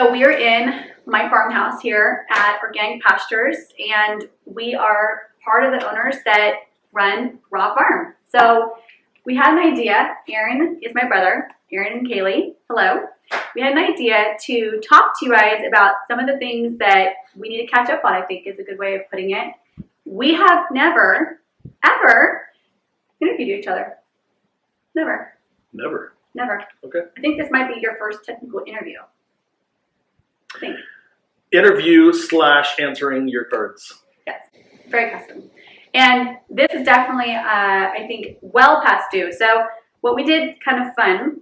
So we are in my farmhouse here at Organic Pastures, and we are part of the owners that run Raw Farm. So we had an idea. Aaron is my brother, Aaron and Kaylee. Hello. We had an idea to talk to you guys about some of the things that we need to catch up on, I think is a good way of putting it. We have never, ever interviewed each other. Never. Never. Never. Okay. I think this might be your first technical interview. I think. Interview / answering your cards. Yes. Very custom. And this is definitely, I think, well past due. So what we did kind of fun,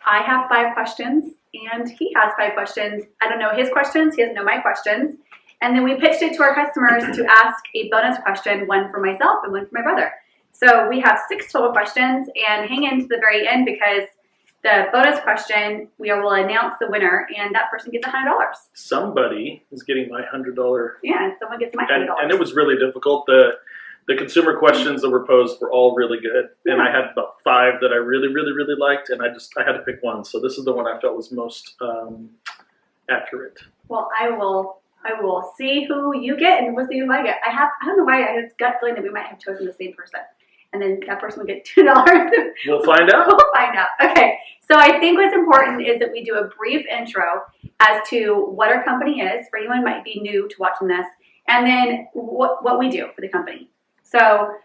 I have 5 questions and he has 5 questions. I don't know his questions. He doesn't know my questions. And then we pitched it to our customers to ask a bonus question, one for myself and one for my brother. So we have 6 total questions, and hang in to the very end because the bonus question, we will announce the winner, and that person gets $100. Somebody is getting my $100. Yeah, someone gets my $100. And it was really difficult. The consumer questions that were posed were all really good, and I had about 5 that I really liked, and I had to pick one. So this is the one I felt was most accurate. Well, I will see who you get, and we'll see who I get. I don't know why I had this gut feeling that we might have chosen the same person. And then that person will get $2. We'll find out. We'll find out. Okay. So I think what's important is that we do a brief intro as to what our company is, for anyone who might be new to watching this, and then what we do for the company. So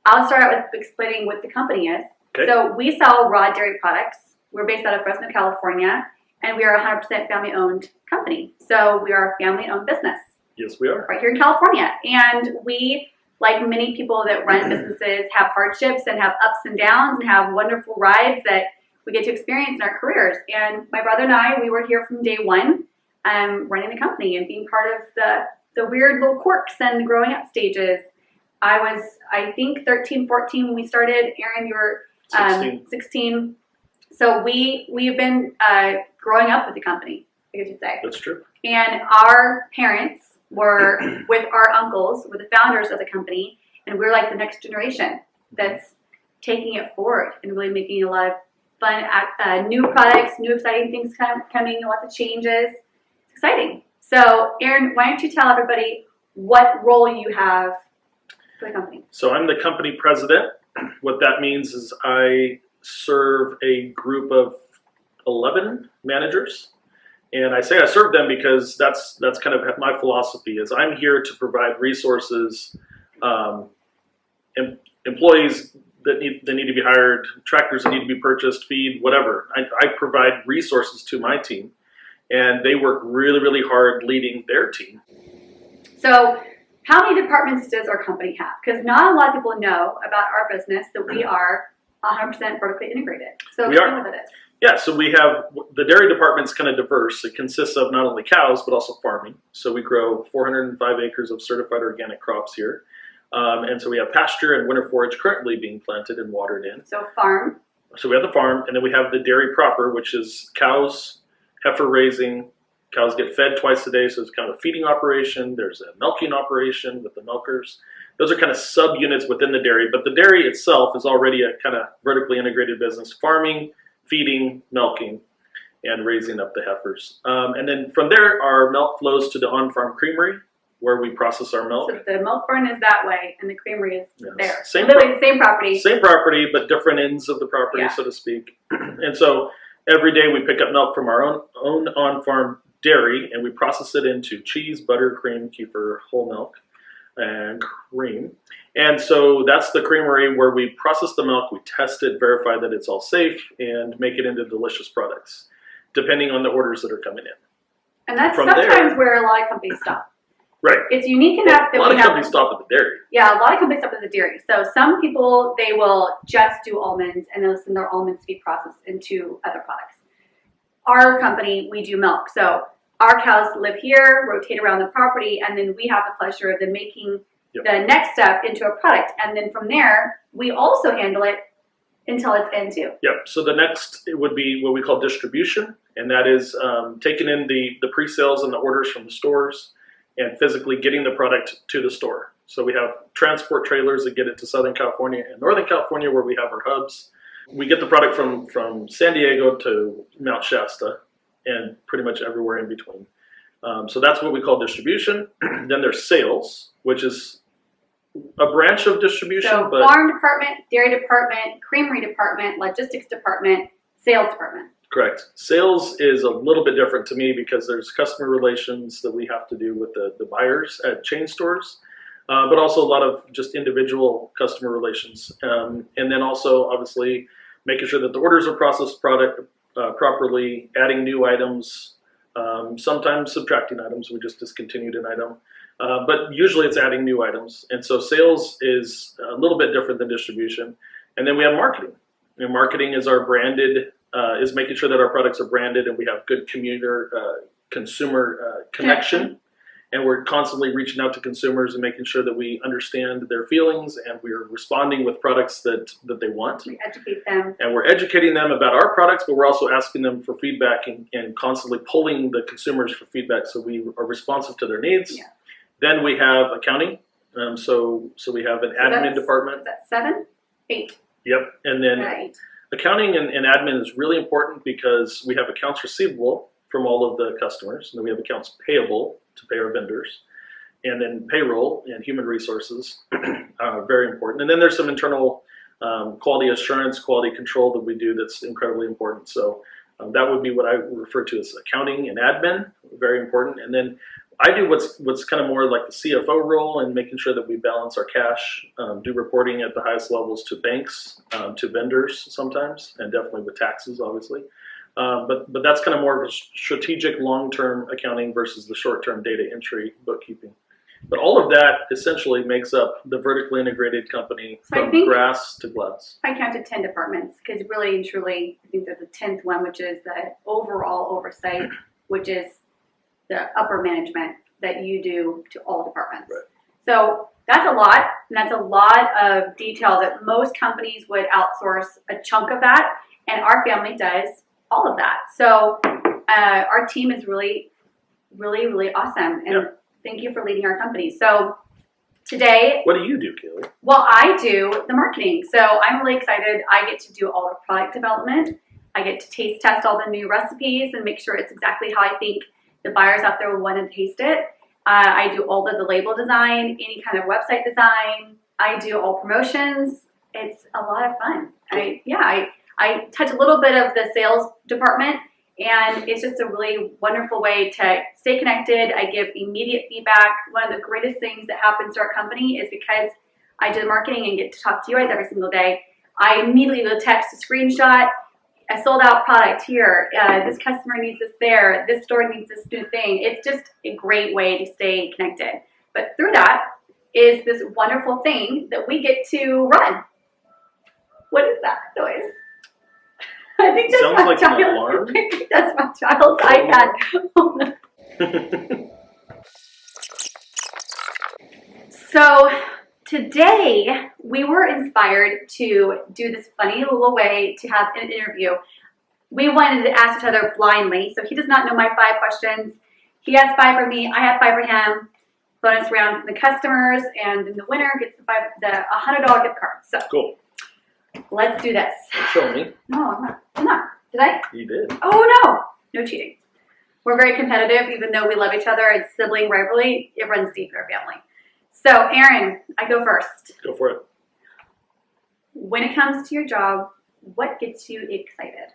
I'll start out with explaining what the company is. Okay. So we sell raw dairy products. We're based out of Fresno, California, and we are a 100% family-owned company. So we are a family-owned business. Yes, we are. Right here in California. And we, like many people that run businesses, have hardships and have ups and downs and have wonderful rides that we get to experience in our careers. And my brother and I, we were here from day one, running the company and being part of the weird little quirks and the growing up stages. I was, I think, 13, 14 when we started. Aaron, you were 16. So we've been growing up with the company, I guess you'd say. That's true. And our parents were with our uncles, were the founders of the company, and we're like the next generation that's taking it forward and really making a lot of fun, new products, new exciting things coming, lots of changes. It's exciting. So, Aaron, why don't you tell everybody what role you have for the company? So I'm the company president. What that means is I serve a group of 11 managers. And I say I serve them because that's kind of my philosophy is I'm here to provide resources, employees that need to be hired, tractors that need to be purchased, feed, whatever. I provide resources to my team, and they work really hard leading their team. So how many departments does our company have? Because not a lot of people know about our business that we are 100% vertically integrated. So explain what that is. Yeah, so we have, the dairy department's kind of diverse. It consists of not only cows, but also farming. So we grow 405 acres of certified organic crops here. And so we have pasture and winter forage currently being planted and watered in. So farm. So we have the farm, and then we have the dairy proper, which is cows, heifer raising. Cows get fed twice a day, so it's kind of a feeding operation. There's a milking operation with the milkers. Those are kind of subunits within the dairy, but the dairy itself is already a kind of vertically integrated business. Farming, feeding, milking, and raising up the heifers. And then from there, our milk flows to the on-farm creamery where we process our milk. So the milk barn is that way, and the creamery is there. Literally the same property. Same property, but different ends of the property, so to speak. And so every day we pick up milk from our own on-farm dairy, and we process it into cheese, butter, cream, kefir, whole milk, and cream. And so that's the creamery where we process the milk, we test it, verify that it's all safe, and make it into delicious products, depending on the orders that are coming in. And that's sometimes where a lot of companies stop. Right. It's unique enough that a lot of companies stop at the dairy. Yeah, a lot of companies stop at the dairy. So some people, they will just do almonds, and they'll send their almonds to be processed into other products. Our company, we do milk. So our cows live here, rotate around the property, and then we have the pleasure of them making the next step into a product. And then from there, we also handle it until it's in too. Yep. So the next would be what we call distribution, and that is taking in the pre-sales and the orders from the stores and physically getting the product to the store. So we have transport trailers that get it to Southern California and Northern California where we have our hubs. We get the product from San Diego to Mount Shasta, and pretty much everywhere in between. So that's what we call distribution. Then there's sales, which is a branch of distribution. So but farm department, dairy department, creamery department, logistics department, sales department. Correct. Sales is a little bit different to me because there's customer relations that we have to do with the buyers at chain stores, but also a lot of just individual customer relations. And then also, obviously, making sure that the orders are processed properly, adding new items, sometimes subtracting items. We just discontinued an item. But usually it's adding new items. And so sales is a little bit different than distribution. And then we have marketing. Marketing is our branded, is making sure that our products are branded and we have good consumer connection. And we're constantly reaching out to consumers and making sure that we understand their feelings and we're responding with products that they want. We educate them. And we're educating them about our products, but we're also asking them for feedback and constantly pulling the consumers for feedback so we are responsive to their needs. Yeah. Then we have accounting. So we have an admin department. Is that 7? 8? Yep. And then Right. accounting and admin is really important because we have accounts receivable from all of the customers, and then we have accounts payable to pay our vendors, and then payroll and human resources are very important. And then there's some internal quality assurance, quality control that we do that's incredibly important. So that would be what I refer to as accounting and admin, very important. And then I do what's kind of more like the CFO role and making sure that we balance our cash, do reporting at the highest levels to banks, to vendors sometimes, and definitely with taxes, obviously. But that's kind of more of a strategic long-term accounting versus the short-term data entry bookkeeping. But all of that essentially makes up the vertically integrated company from grass to glass. I counted 10 departments because really and truly, I think there's a 10th one, which is the overall oversight, which is the upper management that you do to all departments. Right. So that's a lot, and that's a lot of detail that most companies would outsource a chunk of that, and our family does all of that. So our team is really, really, really awesome, and thank you for leading our company. So today, what do you do, Kaleigh? Well, I do the marketing. So I'm really excited. I get to do all the product development. I get to taste test all the new recipes and make sure it's exactly how I think the buyers out there will want to taste it. I do all of the label design, any kind of website design. I do all promotions. It's a lot of fun. I touch a little bit of the sales department, and it's just a really wonderful way to stay connected. I give immediate feedback. One of the greatest things that happens to our company is because I do marketing and get to talk to you guys every single day, I immediately will text a screenshot. A sold out product here. This customer needs this there. This store needs this new thing. It's just a great way to stay connected. But through that is this wonderful thing that we get to run. What is that noise? I think that's Sounds my like child. an alarm. I think that's my child's iPad. So today, we were inspired to do this funny little way to have an interview. We wanted to ask each other blindly, so he does not know my 5 questions. He has 5 for me, I have 5 for him. Bonus round for the customers, and then the winner gets the $100 gift card. So Cool. Let's do this. Show me. No, I'm not. Did I? You did. Oh, no cheating. We're very competitive, even though we love each other. It's sibling rivalry. It runs deep in our family. So, Aaron, I go first. Go for it. When it comes to your job, what gets you excited?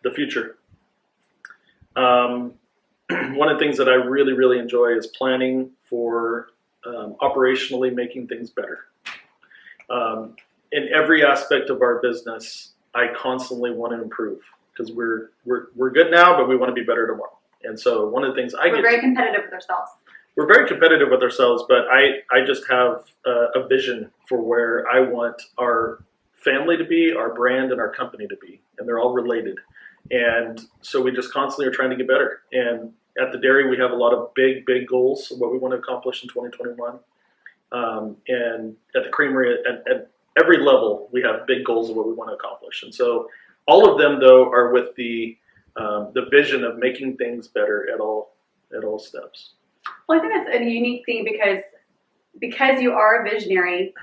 The future. One of the things that I really, really enjoy is planning for operationally making things better. In every aspect of our business, I constantly want to improve because we're good now, but we want to be better tomorrow. And so one of the things We're very competitive with ourselves. We're very competitive with ourselves, but I just have a vision for where I want our family to be, our brand, and our company to be, and they're all related. And so we just constantly are trying to get better. And at the dairy, we have a lot of big goals of what we want to accomplish in 2021. And at the creamery, at every level, we have big goals of what we want to accomplish. And so all of them, though, are with the vision of making things better at all steps. Well, I think that's a unique thing because you are a visionary.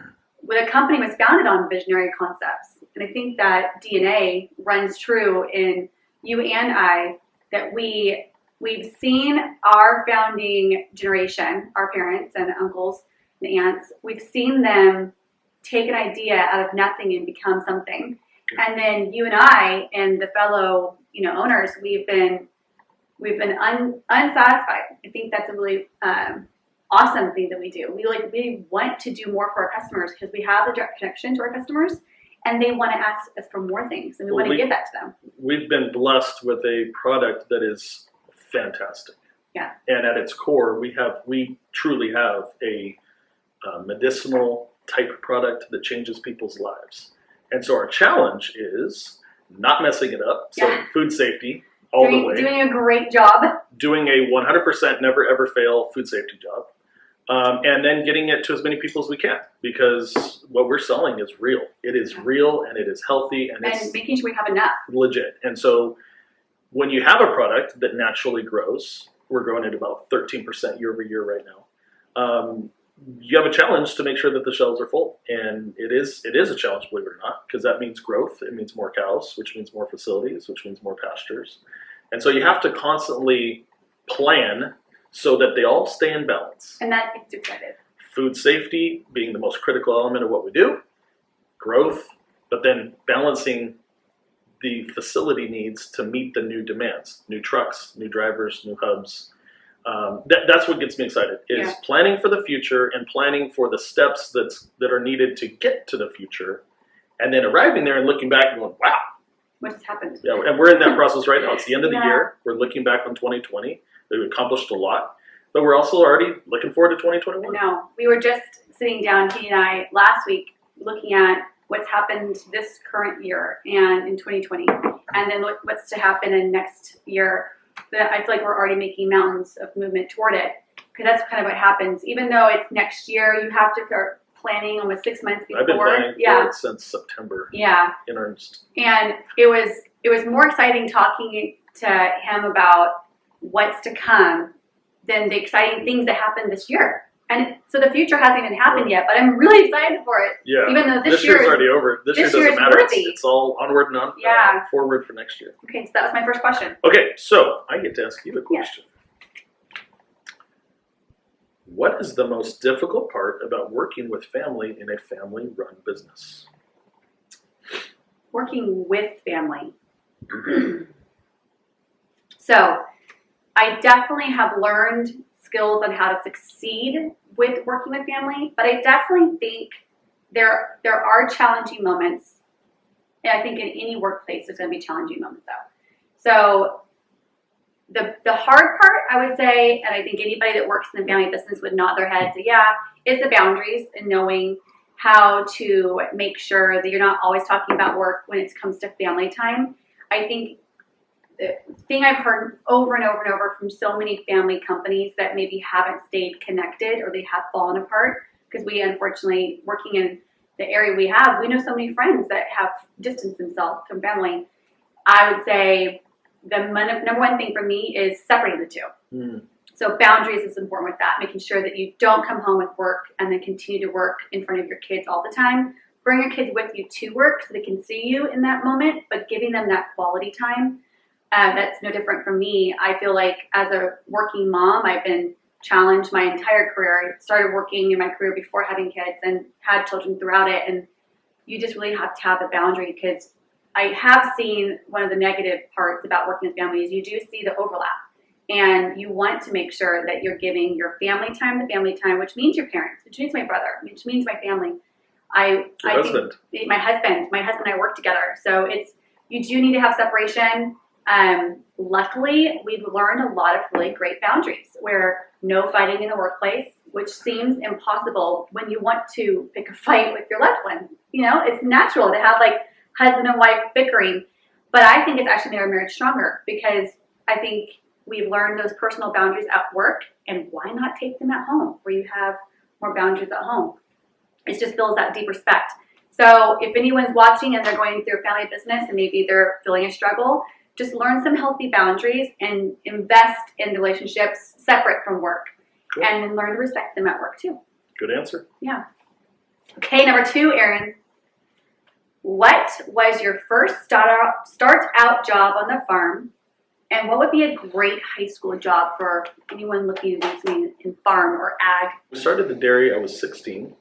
The company was founded on visionary concepts, and I think that DNA runs true in you and I, that we've seen our founding generation, our parents and uncles and aunts, we've seen them take an idea out of nothing and become something. And then you and I and the fellow, owners, we've been unsatisfied. I think that's a really awesome thing that we do. We want to do more for our customers because we have a direct connection to our customers, and they want to ask us for more things, and we want to give that to them. We've been blessed with a product that is fantastic. Yeah. And at its core, we truly have a medicinal type product that changes people's lives. And so our challenge is not messing it up. So food safety all the way. Doing a great job. Doing a 100% never ever fail food safety job. And then getting it to as many people as we can, because what we're selling is real. It is real, and it is healthy, and it's making sure we have enough. Legit. And so when you have a product that naturally grows, we're growing at about 13% year over year right now. You have a challenge to make sure that the shelves are full, and it is a challenge, believe it or not, because that means growth. It means more cows, which means more facilities, which means more pastures, and so you have to constantly plan so that they all stay in balance. And that gets excited. Food safety being the most critical element of what we do, growth, but then balancing the facility needs to meet the new demands, new trucks, new drivers, new hubs. That's what gets me excited, is planning for the future and planning for the steps that are needed to get to the future, and then arriving there and looking back and going, wow. What has happened? Yeah, and we're in that process right now. It's the end of the year. We're looking back on 2020. We've accomplished a lot, but we're also already looking forward to 2021. No, we were just sitting down, he and I, last week, looking at what's happened this current year and in 2020, and then what's to happen in next year. But I feel like we're already making mountains of movement toward it, because that's kind of what happens. Even though it's next year, you have to start planning almost 6 months before. I've been planning for it since September. Yeah. In earnest. And it was more exciting talking to him about what's to come than the exciting things that happened this year. And so the future hasn't even happened yet, but I'm really excited for it. Yeah. Even though this year's already over. This year doesn't matter. It's all onward and on. Forward for next year. Okay, so that was my first question. Okay, so I get to ask you a question. Yes. What is the most difficult part about working with family in a family-run business? Working with family. So I definitely have learned skills on how to succeed with working with family, but I definitely think there are challenging moments. And I think in any workplace there's going to be challenging moments though. So the hard part, I would say, and I think anybody that works in the family business would nod their head and say, yeah, is the boundaries and knowing how to make sure that you're not always talking about work when it comes to family time. I think the thing I've heard over and over and over from so many family companies that maybe haven't stayed connected or they have fallen apart, because we unfortunately, working in the area we know so many friends that have distanced themselves from family. I would say the number one thing for me is separating the two. Mm. So boundaries is important with that, making sure that you don't come home with work and then continue to work in front of your kids all the time. Bring your kids with you to work so they can see you in that moment, but giving them that quality time. That's no different from me. I feel like as a working mom, I've been challenged my entire career. I started working in my career before having kids and had children throughout it. And you just really have to have the boundary, because I have seen one of the negative parts about working with families. You do see the overlap, and you want to make sure that you're giving your family time, which means your parents, which means my brother, which means my family. My husband and I work together. So you do need to have separation. Luckily, we've learned a lot of really great boundaries, where no fighting in the workplace, which seems impossible when you want to pick a fight with your loved one. It's natural to have husband and wife bickering, but I think it's actually made our marriage stronger, because I think we've learned those personal boundaries at work, and why not take them at home where you have more boundaries at home? It just builds that deep respect. So if anyone's watching and they're going through a family business and maybe they're feeling a struggle, just learn some healthy boundaries and invest in relationships separate from work. Cool. And learn to respect them at work too. Good answer. Yeah. Okay, number 2, Aaron. What was your first start out job on the farm? And what would be a great high school job for anyone looking to do something in farm or ag? I started the dairy, I was 16,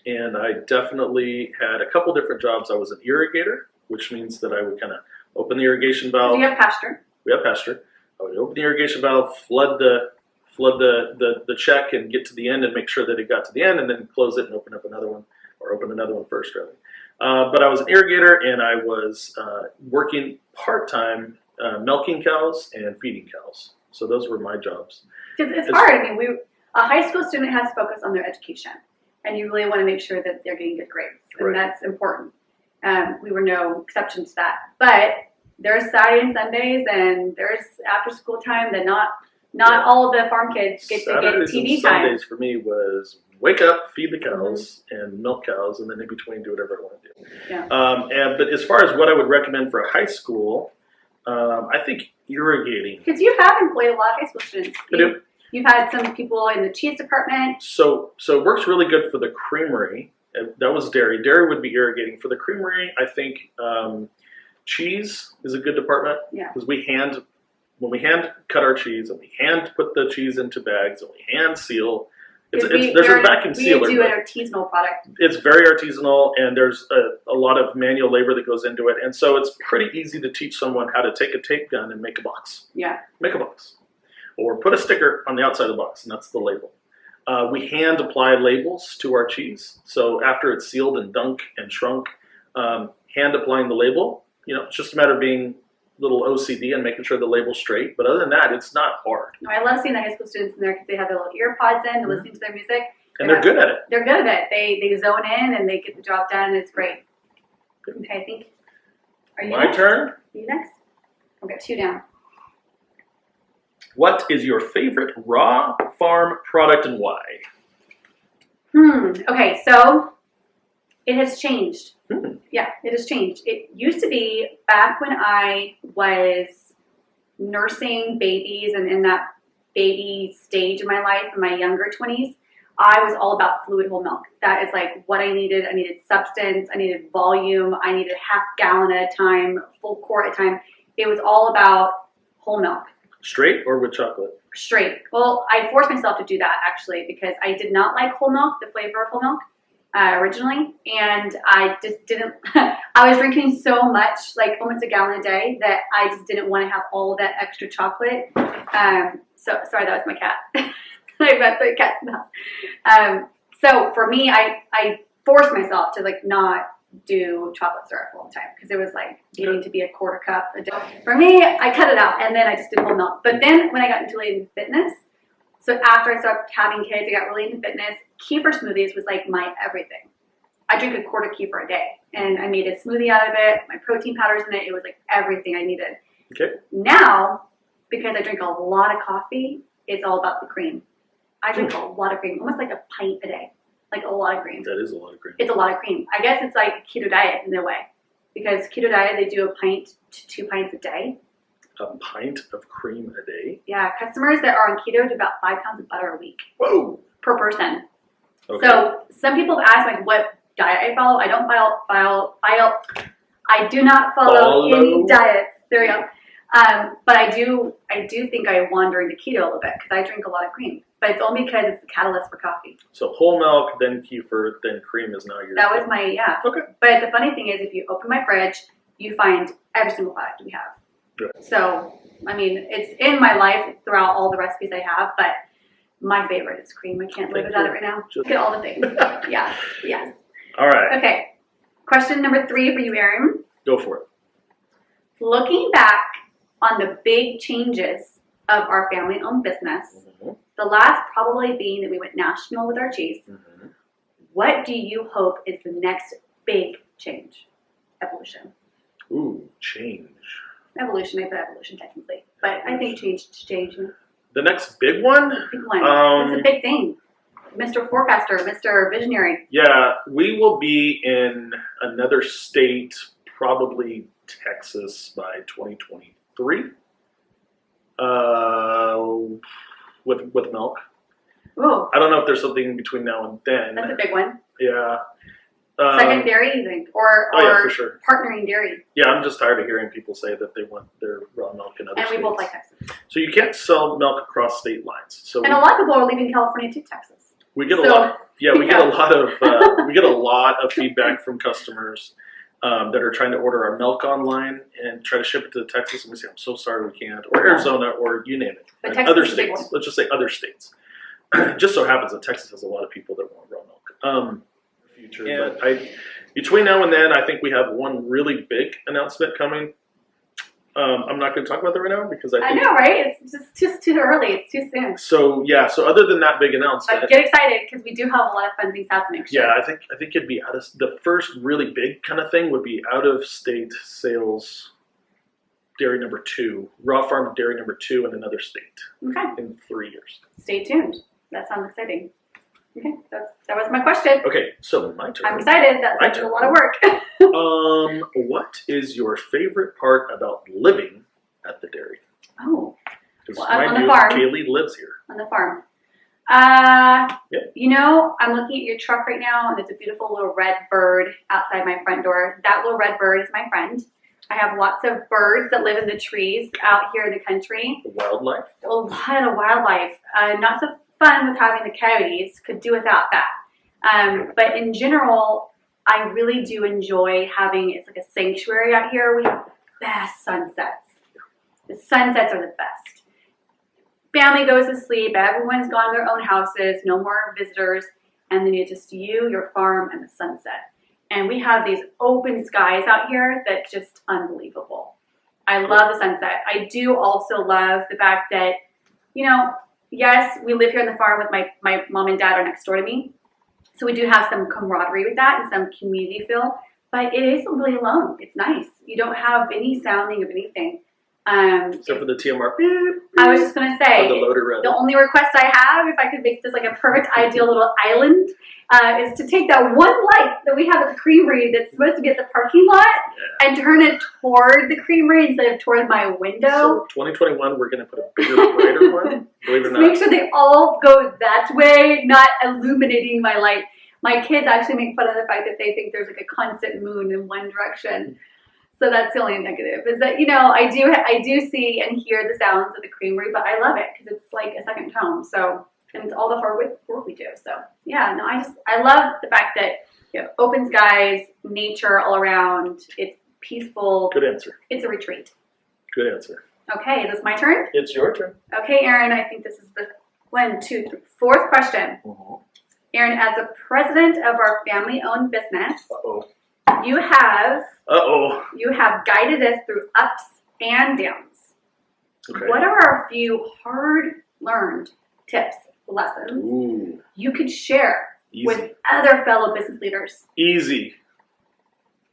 and I definitely had a couple different jobs. I was an irrigator, which means that I would kind of open the irrigation valve. So you have pasture? We have pasture. I would open the irrigation valve, flood the check and get to the end and make sure that it got to the end, and then close it and open up another one, or open another one first, really. But I was an irrigator, and I was working part-time milking cows and feeding cows. So those were my jobs. It's hard. I mean, a high school student has to focus on their education, and you really want to make sure that they're getting good grades, and that's important. We were no exception to that. But there's Saturday and Sundays, and there's after-school time that not all of the farm kids get to get TV and time. Sundays for me was wake up, feed the cows, and milk cows, and then in between do whatever I want to do. Yeah. But as far as what I would recommend for a high school, I think irrigating. Because you have employed a lot of high school students. I do. You've had some people in the cheese department. So it works really good for the creamery. That was dairy. Dairy would be irrigating. For the creamery, I think cheese is a good department. Yeah. Because when we hand cut our cheese and we hand put the cheese into bags and we hand seal, there's a vacuum sealer. We do an artisanal product. It's very artisanal, and there's a lot of manual labor that goes into it. And so it's pretty easy to teach someone how to take a tape gun and make a box. Yeah. Make a box. Or put a sticker on the outside of the box, and that's the label. We hand apply labels to our cheese. So after it's sealed and dunked and shrunk, hand applying the label, it's just a matter of being a little OCD and making sure the label's straight. But other than that, it's not hard. I love seeing the high school students in there because they have their little ear pods in, they're listening to their music. And they're good at it. They're good at it. They zone in and they get the job done, and it's great. Okay, I think. Are you My next? turn? Are you next? I've got 2 down. What is your favorite raw farm product and why? Okay, so it has changed. Hmm. Yeah, it has changed. It used to be back when I was nursing babies and in that baby stage of my life in my younger 20s, I was all about fluid whole milk. That is like what I needed. I needed substance. I needed volume. I needed half gallon at a time, full quart at a time. It was all about whole milk. Straight or with chocolate? Straight. Well, I forced myself to do that actually because I did not like whole milk, the flavor of whole milk originally, and I just didn't. I was drinking so much, like almost a gallon a day, that I just didn't want to have all of that extra chocolate. So sorry, that was my cat. I got the cat in the house. So for me, I forced myself to like not do chocolate syrup all the time because it was like needing to be a quarter cup a day. For me, I cut it out and then I just did whole milk. But then when I got into fitness, so after I started having kids, I got really into fitness. Kefir smoothies was like my everything. I drink a quart of kefir a day, and I made a smoothie out of it. My protein powders in it. It was like everything I needed. Okay. Now, because I drink a lot of coffee, it's all about the cream. I drink a lot of cream, almost like a pint a day. Like a lot of cream. That is a lot of cream. It's a lot of cream. I guess it's like keto diet in a way. Because keto diet, they do a pint to 2 pints a day. A pint of cream a day? Yeah, customers that are on keto do about 5 pounds of butter a week. Whoa! Per person. Okay. So some people have asked like what diet I follow. I don't I do not follow any diets. There we go. But I do think I wander into keto a little bit because I drink a lot of cream. But it's only because it's the catalyst for coffee. So whole milk, then kefir, then cream is now your... That was my, yeah. Okay. But the funny thing is if you open my fridge, you find every single product we have. Good. So, I mean, it's in my life throughout all the recipes I have, but my favorite is cream. I can't live without it right now. Look at all the things. Yeah. Yes. All right. Okay. Question number 3 for you, Aaron. Go for it. Looking back on the big changes of our family-owned business, the last probably being that we went national with our cheese, what do you hope is the next big change? Evolution. Ooh, change. Evolution, I put evolution technically, but I think change. The next big one? Big one. It's a big thing. Mr. Forecaster, Mr. Visionary. Yeah, we will be in another state, probably Texas, by 2023. With milk. Ooh, I don't know if there's something between now and then. that's a big one. Yeah. Second dairy, you think? Or yeah, for sure. partnering dairy. Yeah, I'm just tired of hearing people say that they want their raw milk in other states. And we both like Texas. So you can't sell milk across state lines. So And a lot of people are leaving California to Texas. we get a lot. Yeah, we get a lot of we get a lot of feedback from customers that are trying to order our milk online and try to ship it to Texas, and we say, "I'm so sorry, we can't," or Arizona, or you name it. But Like Texas other is a big states. one. Let's just say other states. Just so happens that Texas has a lot of people that want raw milk. Future, Yeah. but between now and then, I think we have one really big announcement coming. I'm not going to talk about that right now because I think. know, right? It's just too early. It's too soon. So yeah. So other than that big announcement, But get excited because we do have a lot of fun things happening. yeah, I think it'd be out of the first really big kind of thing would be out of state sales. Dairy number 2, raw farm dairy number 2 in another state Okay. in 3 years. Stay tuned. That sounds exciting. Okay, that was my question. Okay, so my turn. I'm excited. That's My like a turn. lot of work. What is your favorite part about living at the dairy? Oh, Because Well, I'm mind on the you, farm. Kaylee lives here. on the farm. Yeah. You know, I'm looking at your truck right now, and there's a beautiful little red bird outside my front door. That little red bird is my friend. I have lots of birds that live in the trees out here in the country. The wildlife. A lot of wildlife. Not so fun with having the coyotes. Could do without that. But in general, I really do enjoy having, it's like a sanctuary out here. We have the best sunsets. The sunsets are the best. Family goes to sleep. Everyone's gone to their own houses. No more visitors. And then it's just you, your farm, and the sunset. And we have these open skies out here that's just unbelievable. I love the sunset. I do also love the fact that, you know, yes, we live here on the farm with my mom and dad are next door to me. So we do have some camaraderie with that and some community feel, but it is really alone. It's nice. You don't have any sounding of anything. Except for the TMR. I was just going to say, Or the loader, rather. the only request I have, if I could make this like a perfect ideal little island, is to take that one light that we have at the creamery that's supposed to be at the parking lot and turn it toward the creamery instead of toward my window. So 2021, we're going to put a bigger, brighter one. Believe it or Just not. make sure they all go that way, not illuminating my light. My kids actually make fun of the fact that they think there's like a constant moon in one direction. So that's the only negative, is that, you know, I do see and hear the sounds of the creamery, but I love it because it's like a second home. So, and it's all the hard work we do. So yeah, no, I love the fact that, you know, open skies, nature all around. It's peaceful. Good answer. It's a retreat. Good answer. Okay, is this my turn? It's your turn. Okay, Aaron, I think this is the 1, 2, 3, 4th question. Aaron, as a president of our family-owned business, Uh-oh. you have guided us through ups and downs. Okay. What are a few hard-learned tips, lessons Ooh. you could share Easy. with other fellow business leaders? Easy.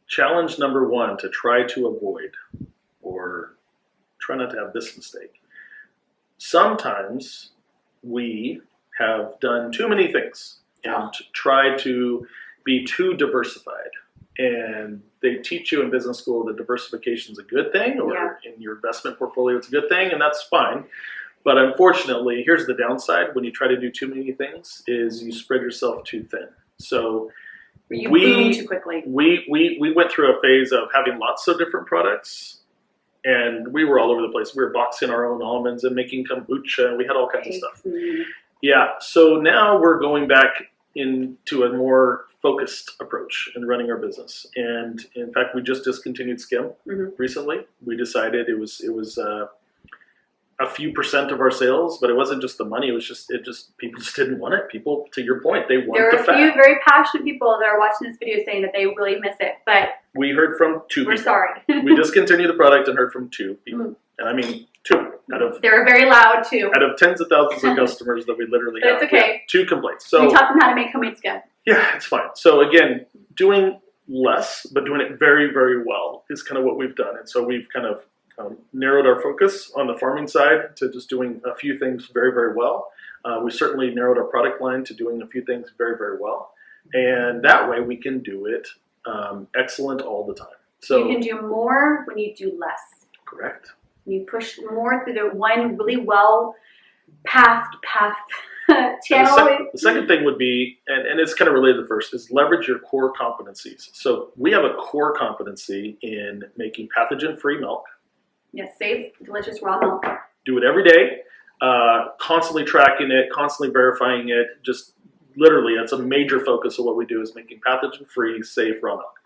Challenge number 1 to try to avoid, or try not to have this mistake. Sometimes we have done too many things and tried to be too diversified. And they teach you in business school that diversification is a good thing, or in your investment portfolio it's a good thing, and that's fine. But unfortunately, here's the downside when you try to do too many things, is you spread yourself too thin. So You boom too quickly. we went through a phase of having lots of different products, and we were all over the place. We were boxing our own almonds and making kombucha, and we had all kinds of stuff. Yeah, so now we're going back into a more focused approach in running our business. And in fact, we just discontinued Skim recently. We decided it was a few percent of our sales, but it wasn't just the money. It just people just didn't want it. People, to your point, they want There the are a fat. few very passionate people that are watching this video saying that they really miss it, but We heard from 2 we're people. sorry. We discontinued the product and heard from 2 people. And I mean 2 out of They were very loud too. tens of thousands of customers that we literally But have. it's okay. We have 2 complaints. So We taught them how to make homemade skin. yeah, it's fine. So again, doing less but doing it very, very well is kind of what we've done. And so we've kind of narrowed our focus on the farming side to just doing a few things very, very well. We certainly narrowed our product line to doing a few things very, very well. And that way we can do it excellent all the time. So You can do more when you do less. correct. You push more through the one really well pathed path channel. The second thing would be, and it's kind of related to the first, is leverage your core competencies. So we have a core competency in making pathogen-free milk. Yes, safe, delicious raw milk. Do it every day, constantly tracking it, constantly verifying it. Just literally, that's a major focus of what we do is making pathogen-free, safe raw milk.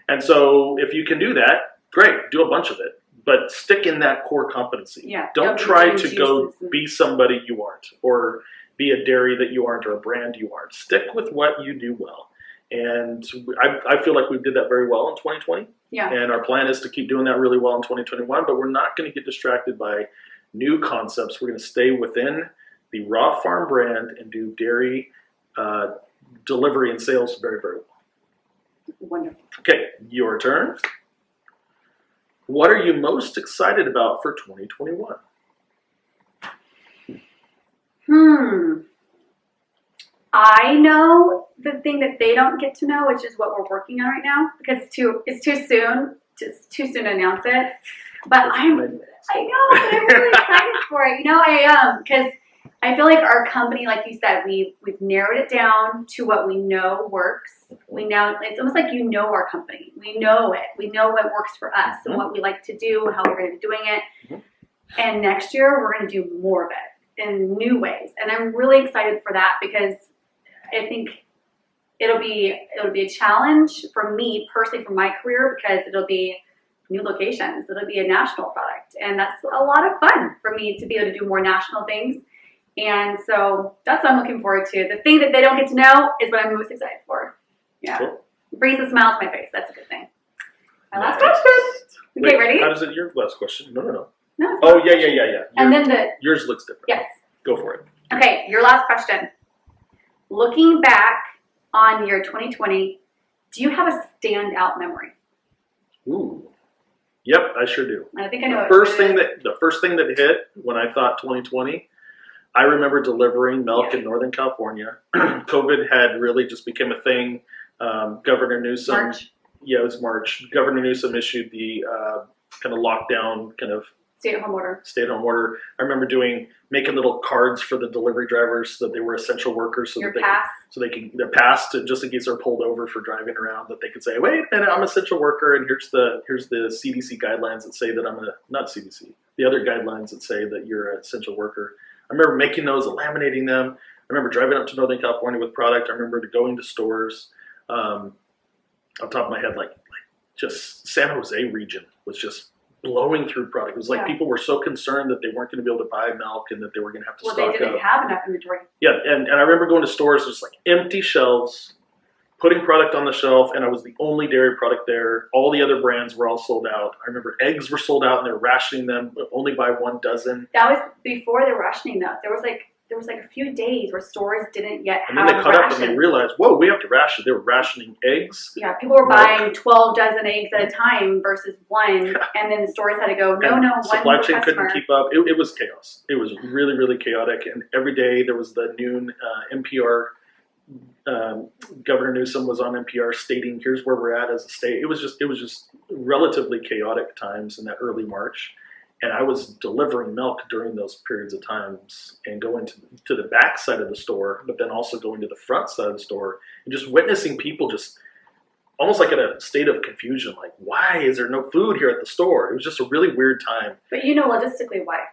And so if you can do that, great, do a bunch of it. But stick in that core competency. Yeah, don't try to go be somebody you aren't, or be a dairy that you aren't, or a brand you aren't. Stick with what you do well. And I feel like we did that very well in 2020. Yeah. And our plan is to keep doing that really well in 2021, but we're not going to get distracted by new concepts. We're going to stay within the raw farm brand and do dairy delivery and sales very, very well. Wonderful. Okay, your turn. What are you most excited about for 2021? I know the thing that they don't get to know, which is what we're working on right now, because it's too soon. It's too soon to announce it. But I know, but I'm really excited for it. I am, because I feel like our company, like you said, we've narrowed it down to what we know works. It's almost like our company. We know it. We know what works for us and what we like to do, how we're going to be doing it. And next year, we're going to do more of it in new ways. And I'm really excited for that, because I think it'll be a challenge for me personally for my career, because it'll be new locations. It'll be a national product. And that's a lot of fun for me to be able to do more national things. And so that's what I'm looking forward to. The thing that they don't get to know is what I'm most excited for. Yeah. Cool. It brings a smile to my face. That's a good thing. My last question. Okay, ready? How does it, your last question? No. No. Oh, yeah. And then yours looks different. Yes. Go for it. Okay, your last question. Looking back on your 2020, do you have a standout memory? Ooh. Yep, I sure do. I think I know the first thing that hit when I thought 2020, I remember delivering milk in Northern California. COVID had really just become a thing. Governor Newsom. March. Yeah, it was March. Governor Newsom issued the kind of lockdown, kind of stay-at-home order. Stay-at-home order. I remember making little cards for the delivery drivers so that they were essential workers, so they can their pass to, just in case they're pulled over for driving around, that they could say, "Wait a minute, I'm an essential worker, and here's the CDC guidelines that say that I'm not CDC, the other guidelines that say that you're an essential worker." I remember making those and laminating them. I remember driving up to Northern California with product. I remember going to stores. On top of my head, like just San Jose region was just blowing through product. It was like people were so concerned that they weren't going to be able to buy milk and that they were going to have to stock up. They didn't have enough inventory. Yeah, and I remember going to stores just like empty shelves, putting product on the shelf, and I was the only dairy product there. All the other brands were all sold out. I remember eggs were sold out and they were rationing them, but only by 1 dozen. That was before the rationing though. There was like a few days where stores didn't yet have rations. And then they caught up and they realized, whoa, we have to ration. They were rationing eggs. Yeah, people were buying 12 dozen eggs at a time versus one, and then the stores had to go, no, one supply chain customer. couldn't keep up. It was chaos. It was really, really chaotic. And every day there was the noon NPR. Governor Newsom was on NPR stating, here's where we're at as a state. It was just relatively chaotic times in that early March. And I was delivering milk during those periods of times and going to the back side of the store, but then also going to the front side of the store and just witnessing people just almost like in a state of confusion, like, why is there no food here at the store? It was just a really weird time. But you know logistically why.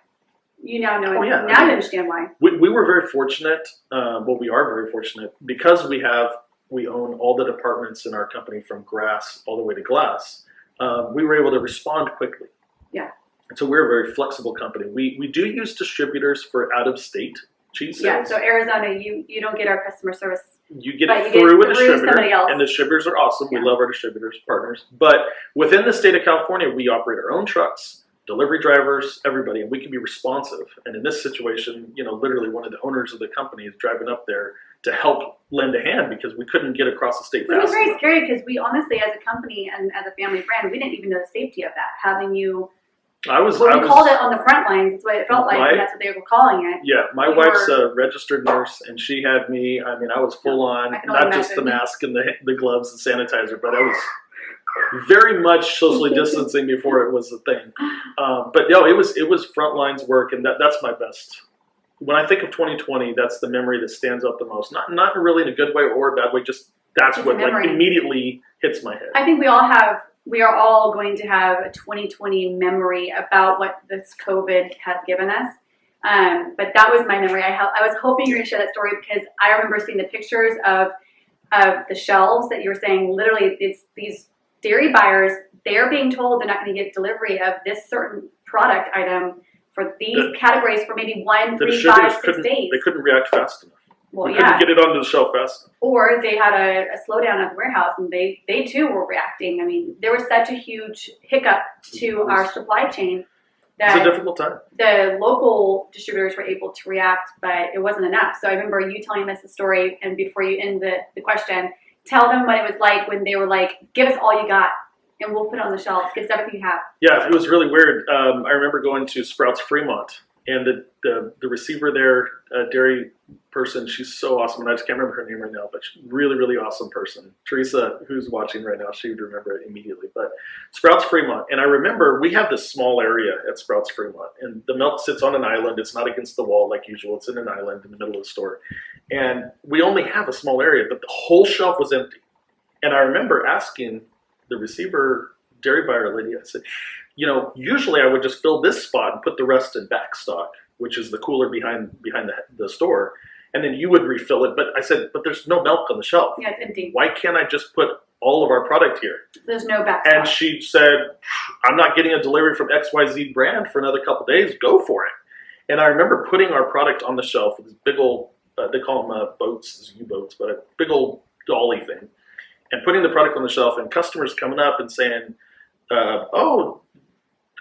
You now know. You understand why. We were very fortunate. We are very fortunate because we own all the departments in our company from grass all the way to glass. We were able to respond quickly. Yeah. And so we're a very flexible company. We do use distributors for out-of-state cheese sales. Yeah, so Arizona, you don't get our customer service. You get it through a distributor, somebody else. And distributors are awesome. Yeah. We love our distributors, partners. But within the state of California, we operate our own trucks, delivery drivers, everybody, and we can be responsive. And in this situation, literally one of the owners of the company is driving up there to help lend a hand because we couldn't get across the state fast enough. It was very scary because we honestly, as a company and as a family brand, we didn't even know the safety of that, having you... We called it on the front lines. That's what it felt like, and that's what they were calling it. Yeah, my wife's a registered nurse, and she had me. I mean, I was full on, not just the mask and the gloves and sanitizer, but I was very much socially distancing before it was a thing. But no, it was front lines work, and that's my best when I think of 2020, that's the memory that stands out the most. Not really in a good way or a bad way, just that's It's what a memory. immediately hits my head. I think we are all going to have a 2020 memory about what this COVID has given us. But that was my memory. I was hoping you were going to share that story because I remember seeing the pictures of the shelves that you were saying. Literally, it's these dairy buyers. They're being told they're not going to get delivery of this certain product item for these categories for maybe 1, 3, 5, 6 days. They couldn't react fast enough. Well, we couldn't get it onto the shelf fast enough. Or they had a slowdown at the warehouse and they too were reacting. I mean, there was such a huge hiccup to our supply chain that it's a difficult time. The local distributors were able to react, but it wasn't enough. So I remember you telling us the story, and before you end the question, tell them what it was like when they were like, give us all you got and we'll put it on the shelves, give us everything you have. Yeah, it was really weird. I remember going to Sprouts Fremont, and the receiver there, dairy person, she's so awesome, and I just can't remember her name right now, but she's a really, really awesome person. Teresa, who's watching right now, she would remember it immediately. But Sprouts Fremont, and I remember we have this small area at Sprouts Fremont, and the milk sits on an island. It's not against the wall like usual. It's in an island in the middle of the store. And we only have a small area, but the whole shelf was empty. And I remember asking the receiver dairy buyer lady, I said, usually I would just fill this spot and put the rest in back stock, which is the cooler behind the store, and then you would refill it. But I said, but there's no milk on the shelf. Yeah, it's empty. Why can't I just put all of our product here? There's no back. And she said, I'm not getting a delivery from XYZ brand for another couple days. Go for it. And I remember putting our product on the shelf with this big old, they call them boats, U-boats, but a big old dolly thing, and putting the product on the shelf, and customers coming up and saying, oh,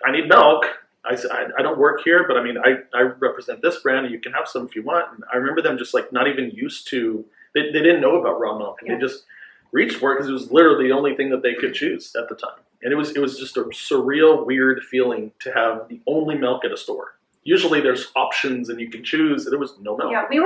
I need milk. I said, I don't work here, but I mean, I represent this brand, and you can have some if you want. And I remember them just like not even used to, they didn't know about raw milk, and they just reached for it because it was literally the only thing that they could choose at the time. And it was just a surreal, weird feeling to have the only milk at a store. Usually there's options and you can choose, and there was no milk. Yeah, we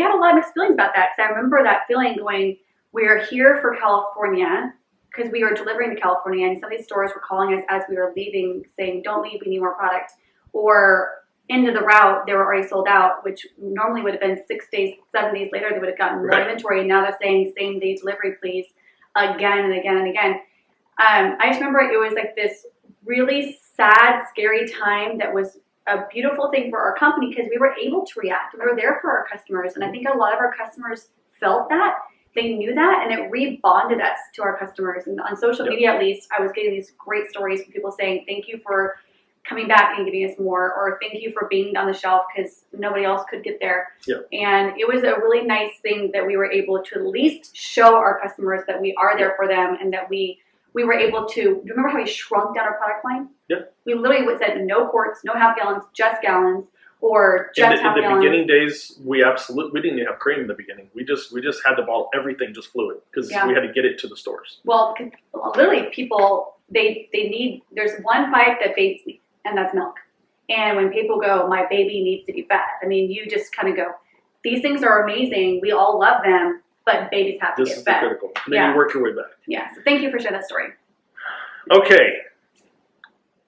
had a lot of mixed feelings about that, because I remember that feeling going, we're here for California, because we were delivering to California, and some of these stores were calling us as we were leaving, saying, don't leave, we need more product. Or into the route, they were already sold out, which normally would have been 6 days, 7 days later, they would have gotten more inventory. And now they're saying same day delivery, please, again and again and again. I just remember it was like this really sad, scary time that was a beautiful thing for our company, because we were able to react. We were there for our customers. And I think a lot of our customers felt that. They knew that, and it rebonded us to our customers. And on social media, at least, I was getting these great stories from people saying, thank you for coming back and giving us more, or thank you for being on the shelf because nobody else could get there. And it was a really nice thing that we were able to at least show our customers that we are there for them, and that we were able to, do you remember how we shrunk down our product line? We literally said no quarts, no half gallons, just gallons. Or just in the beginning days, we didn't even have cream in the beginning. We just had to bottle everything just fluid, because we had to get it to the stores. Well, literally, people they need. There's one pipe that babies need, and that's milk. And when people go, my baby needs to be fed. I mean, you just kind of go, these things are amazing. We all love them, but babies have to get fed. This is the critical. And then you work your way back. Yeah. So thank you for sharing that story. Okay.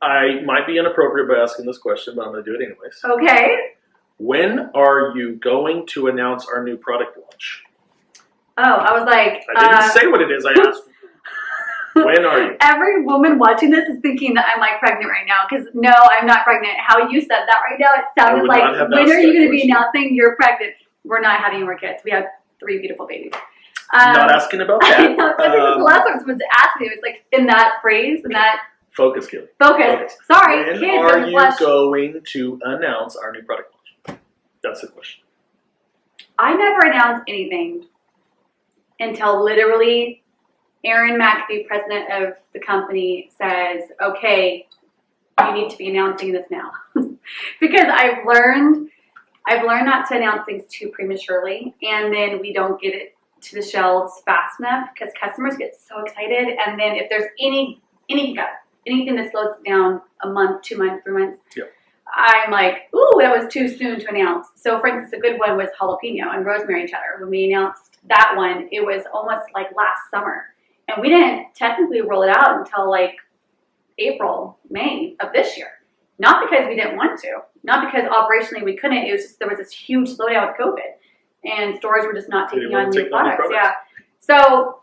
I might be inappropriate by asking this question, but I'm going to do it anyways. Okay. When are you going to announce our new product launch? Oh, I was like... I didn't say what it is. I asked, when are you? Every woman watching this is thinking that I'm like pregnant right now, because no, I'm not pregnant. How you said that right now, it sounded like, when are you going to be announcing you're pregnant? We're not having more kids. We have 3 beautiful babies. Not asking about that. I think the last time I was supposed to ask me, it was like in that phrase, in that... Focus, Kaleigh. Focus. Sorry, when kids. Are you going to announce our new product launch? That's the question. I never announce anything until literally Aaron McAfee, president of the company, says, okay, you need to be announcing this now. Because I've learned not to announce things too prematurely, and then we don't get it to the shelves fast enough, because customers get so excited, and then if there's anything that slows down a month, 2 months, 3 months, I'm like, ooh, that was too soon to announce. So, for instance, a good one was jalapeno and rosemary cheddar. When we announced that one, it was almost like last summer. And we didn't technically roll it out until like April, May of this year. Not because we didn't want to, not because operationally we couldn't. It was just there was this huge slowdown with COVID, and stores were just not taking on new products. Yeah, so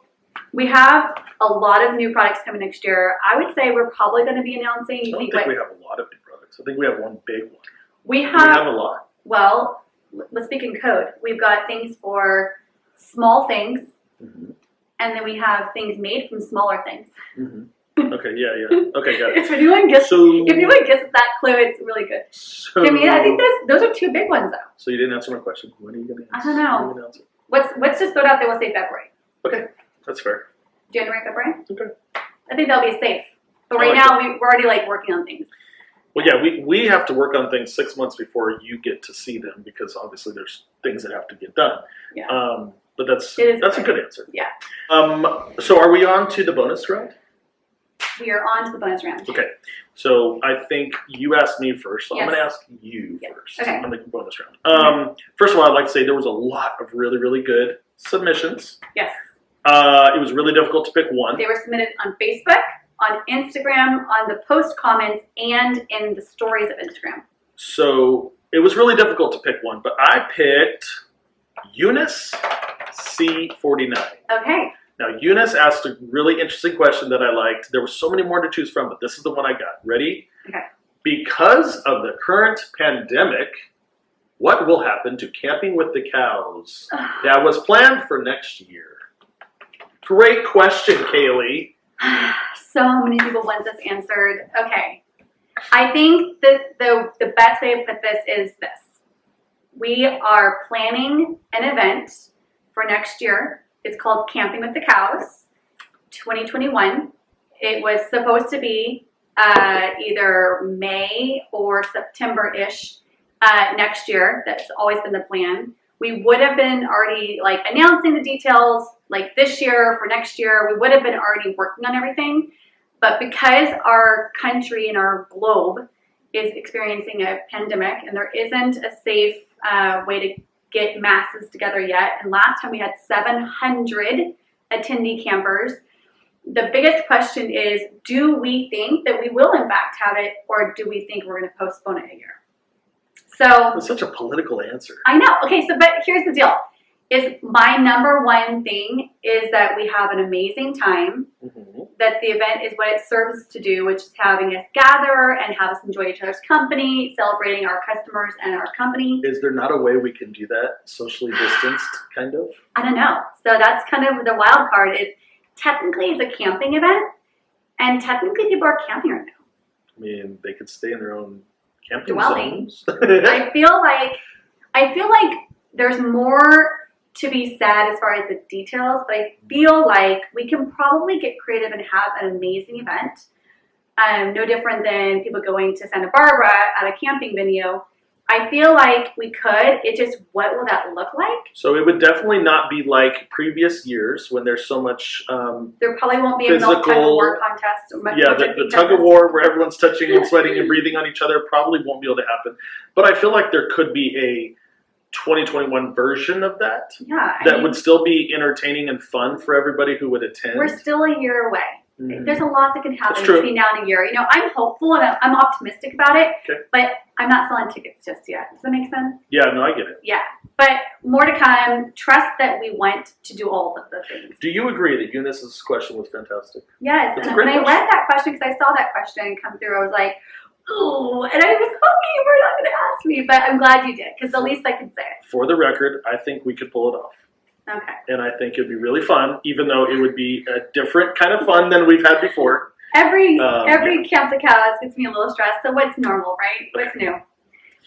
we have a lot of new products coming next year. I would say we're probably going to be announcing. I don't think we have a lot of new products. I think we have one big one. We have. Do we have a lot? Well, let's speak in code. We've got things for small things, and then we have things made from smaller things. Okay, yeah. Okay, got it. If anyone gets that clue, it's really good. So, I mean, I think those are two big ones, though. So you didn't answer my question. When are you going to answer? I don't know. What's just throw it out there? We'll say February. Okay, that's fair. January, February. Okay. I think that'll be safe. But right now, we're already like working on things. Well, yeah, we have to work on things 6 months before you get to see them because obviously there's things that have to get done. Yeah. But that's a good answer. Yeah. So are we on to the bonus round? We are on to the bonus round. Okay. So I think you asked me first, so Yes. I'm going to ask you first Okay. on the bonus round. First of all, I'd like to say there was a lot of really, really good submissions. Yes. It was really difficult to pick one. They were submitted on Facebook, on Instagram, on the post comments, and in the stories of Instagram. So it was really difficult to pick one, but I picked Eunice C49. Okay. Now, Eunice asked a really interesting question that I liked. There were so many more to choose from, but this is the one I got. Ready? Okay. Because of the current pandemic, what will happen to camping with the cows that was planned for next year? Great question, Kaylee. So many people want this answered. Okay. I think that the best way to put this is this. We are planning an event for next year. It's called Camping with the Cows 2021. It was supposed to be either May or September-ish next year. That's always been the plan. We would have been already like announcing the details like this year for next year. We would have been already working on everything. But because our country and our globe is experiencing a pandemic and there isn't a safe way to get masses together yet, and last time we had 700 attendee campers, the biggest question is, do we think that we will in fact have it, or do we think we're going to postpone it a year? So That's such a political answer. I know. Okay, so but here's the deal. Is my number one thing is that we have an amazing time, that the event is what it serves to do, which is having us gather and have us enjoy each other's company, celebrating our customers and our company. Is there not a way we can do that socially distanced, kind of? I don't know. So that's kind of the wild card is technically it's a camping event, and technically people are camping right now. I mean, they could stay in their own camping Dwelling. zones. I feel like there's more to be said as far as the details, but I feel like we can probably get creative and have an amazing event. No different than people going to Santa Barbara at a camping venue. I feel like we could. It's just, what will that look like? So it would definitely not be like previous years when there's so much there probably won't be a milk tug of war contest. Yeah, the tug of war where everyone's touching and sweating and breathing on each other probably won't be able to happen. But I feel like there could be a 2021 version of that. Yeah. That would still be entertaining and fun for everybody who would attend. We're still a year away. There's a lot that can happen That's true. between now and a year. You know, I'm hopeful and I'm optimistic about it, but I'm not selling tickets just yet. Does that make sense? Yeah, no, I get it. Yeah, but more to come. Trust that we want to do all of the things. Do you agree that Eunice's question was fantastic? Yes, That's and a great when I question. read that question, because I saw that question come through, I was like, ooh, and I was hoping you were not going to ask me, but I'm glad you did, because the least I can say it. For the record, I think we could pull it off. Okay. And I think it'd be really fun, even though it would be a different kind of fun than we've had before. Every Camp the Cows gets me a little stressed, so what's normal, right? What's new?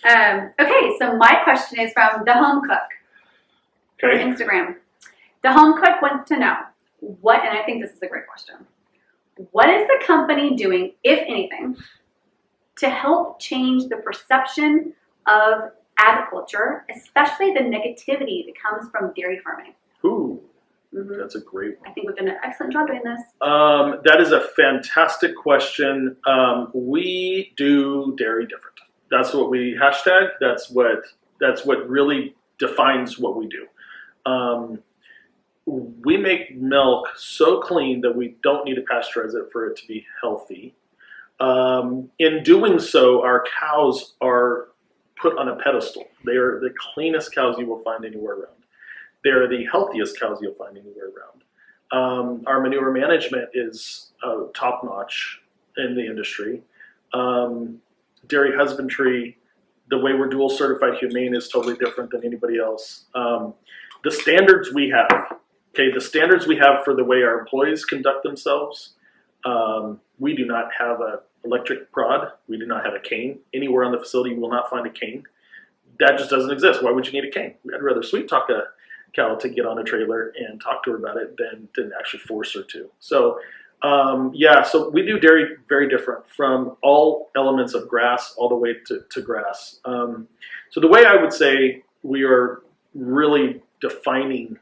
Okay, so my question is from The Home Cook from Instagram. The Home Cook wants to know, what, and I think this is a great question, what is the company doing, if anything, to help change the perception of agriculture, especially the negativity that comes from dairy farming? Ooh, that's a great one. I think we've done an excellent job doing this. That is a fantastic question. We do dairy different. That's what we hashtag. That's what really defines what we do. We make milk so clean that we don't need to pasteurize it for it to be healthy. In doing so, our cows are put on a pedestal. They are the cleanest cows you will find anywhere around. They are the healthiest cows you'll find anywhere around. Our manure management is top notch in the industry. Dairy husbandry, the way we're dual certified humane is totally different than anybody else. The standards we have, the standards we have for the way our employees conduct themselves. We do not have an electric prod. We do not have a cane. Anywhere on the facility, you will not find a cane. That just doesn't exist. Why would you need a cane? I'd rather sweet talk a cow to get on a trailer and talk to her about it than actually force her to. So, so we do dairy very different from all elements of grass all the way to grass. So the way I would say we are really defining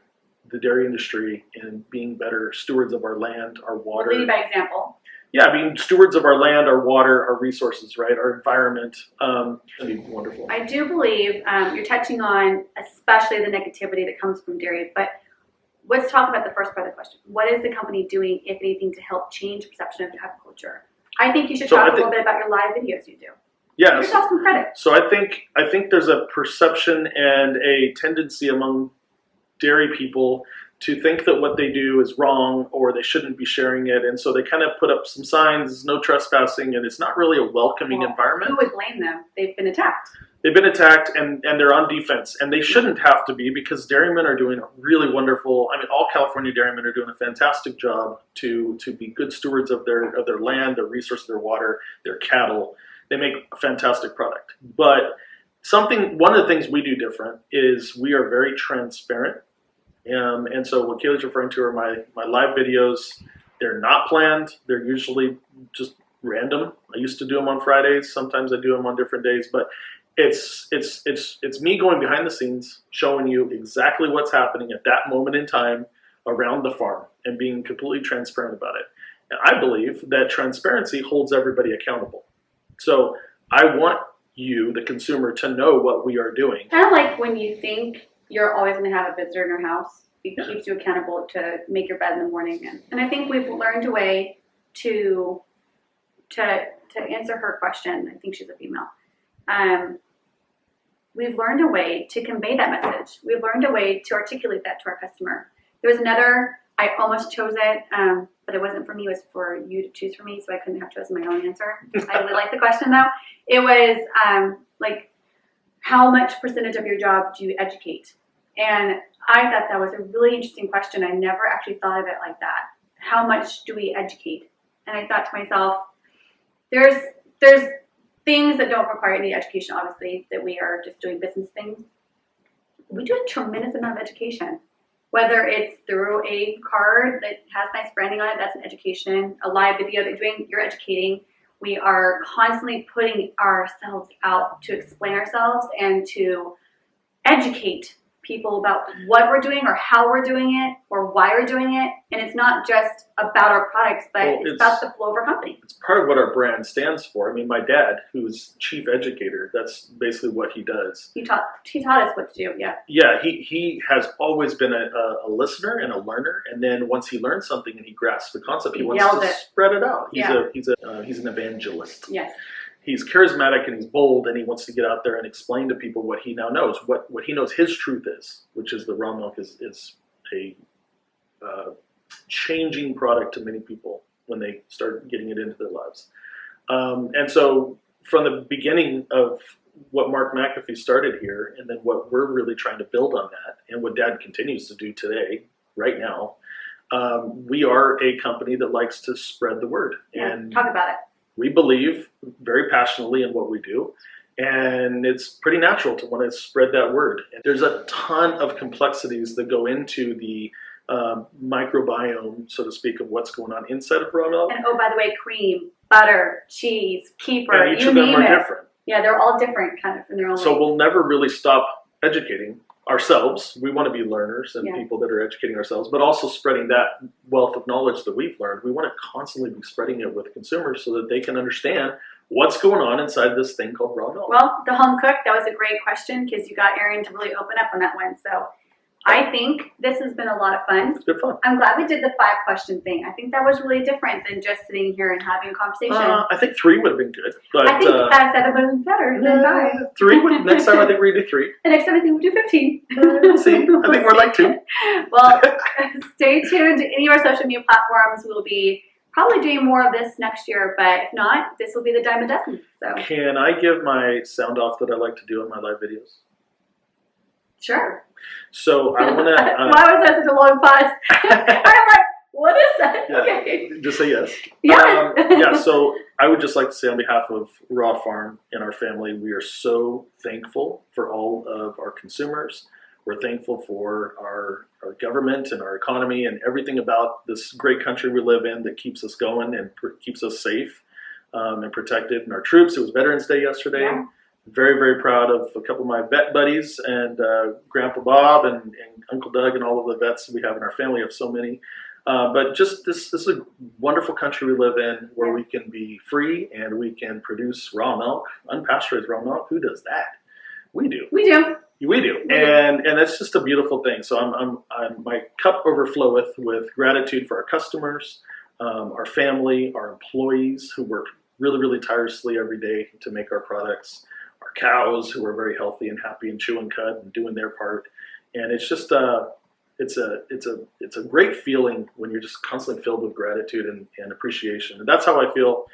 the dairy industry and being better stewards of our land, our water. Lead by example. Yeah, I mean, stewards of our land, our water, our resources, right? Our environment. That'd be wonderful. I do believe you're touching on especially the negativity that comes from dairy, but let's talk about the first part of the question. What is the company doing, if anything, to help change perception of aquaculture? I think you should talk a little bit about your live videos you do. Yeah. Give yourself some credit. So I think there's a perception and a tendency among dairy people to think that what they do is wrong or they shouldn't be sharing it. And so they kind of put up some signs, no trespassing, and it's not really a welcoming environment. Who would blame them? They've been attacked. They've been attacked and they're on defense. And they shouldn't have to be, because dairymen are doing a really wonderful, all California dairymen are doing a fantastic job to be good stewards of their land, their resources, their water, their cattle. They make a fantastic product. But one of the things we do different is we are very transparent. And so what Kayleigh's referring to are my live videos. They're not planned. They're usually just random. I used to do them on Fridays. Sometimes I do them on different days. But it's me going behind the scenes, showing you exactly what's happening at that moment in time around the farm and being completely transparent about it. And I believe that transparency holds everybody accountable. So I want you, the consumer, to know what we are doing. Kind of like when you think you're always going to have a visitor in your house. It keeps you accountable to make your bed in the morning. And I think we've learned a way to answer her question. I think she's a female. We've learned a way to convey that message. We've learned a way to articulate that to our customer. There was another, I almost chose it, but it wasn't for me. It was for you to choose for me, so I couldn't have chosen my own answer. I really like the question, though. It was how much percentage of your job do you educate? And I thought that was a really interesting question. I never actually thought of it like that. How much do we educate? And I thought to myself, there's things that don't require any education, obviously, that we are just doing business things. We do a tremendous amount of education. Whether it's through a card that has nice branding on it, that's an education. A live video that you're doing, you're educating. We are constantly putting ourselves out to explain ourselves and to educate people about what we're doing or how we're doing it or why we're doing it. And it's not just about our products, but it's about the flow of our company. It's part of what our brand stands for. My dad, who's chief educator, that's basically what he does. He taught us what to do, yeah. Yeah, he has always been a listener and a learner. And then once he learns something and he grasps the concept, he wants to spread it out. He's an evangelist. Yes. He's charismatic and he's bold, and he wants to get out there and explain to people what he now knows, what he knows his truth is, which is the raw milk is a changing product to many people when they start getting it into their lives. And so from the beginning of what Mark McAfee started here, and then what we're really trying to build on that, and what Dad continues to do today, right now, we are a company that likes to spread the word. Yeah, and talk about it. We believe very passionately in what we do, and it's pretty natural to want to spread that word. And there's a ton of complexities that go into the microbiome, so to speak, of what's going on inside of raw milk. And oh, by the way, cream, butter, cheese, kefir, and each of them are different. Yeah, they're all different kind of in their own way. So we'll never really stop educating ourselves. We want to be learners and people that are educating ourselves, but also spreading that wealth of knowledge that we've learned. We want to constantly be spreading it with consumers so that they can understand what's going on inside this thing called raw milk. Well, the home cook, that was a great question because you got Aaron to really open up on that one. So I think this has been a lot of fun. It's been fun. I'm glad we did the 5-question thing. I think that was really different than just sitting here and having a conversation. I think 3 would have been good. But, I think 7 would have been better than 5. 3 would, next time I think we're going to do 3. The next time I think we'll do 15. We'll see. I think we're like 2. Well, stay tuned to any of our social media platforms. We'll be probably doing more of this next year, but if not, this will be the dime a dozen. So Can I give my sound off that I like to do in my live videos? sure. So I want to. Why was that such a long pause? I'm like, what is that? Yeah. Okay. Just say yes. Yes. Yeah, so I would just like to say on behalf of Raw Farm and our family, we are so thankful for all of our consumers. We're thankful for our government and our economy and everything about this great country we live in that keeps us going and keeps us safe and protected. And our troops, it was Veterans Day yesterday. Yeah. Very, very proud of a couple of my vet buddies and Grandpa Bob and Uncle Doug and all of the vets we have in our family. We have so many. But just this is a wonderful country we live in where we can be free and we can produce raw milk, unpasteurized raw milk. Who does that? We do. We do. We do. And that's just a beautiful thing. So I'm my cup overfloweth with gratitude for our customers, our family, our employees who work really, really tirelessly every day to make our products, our cows who are very healthy and happy and chew and cut and doing their part. And it's just it's a great feeling when you're just constantly filled with gratitude and appreciation. And that's how I feel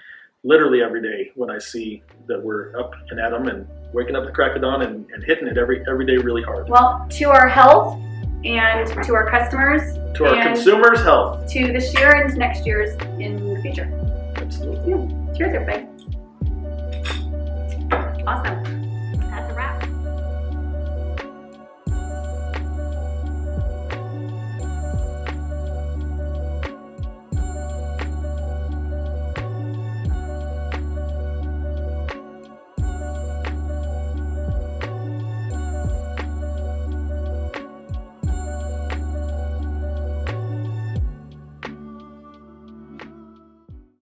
literally every day when I see that we're up and at 'em and waking up at the crack of dawn and hitting it every day really hard. Well, to our health and to our customers. To our and consumers' health. to this year and next year's in the future. Absolutely. Yeah. Cheers, everybody. Awesome.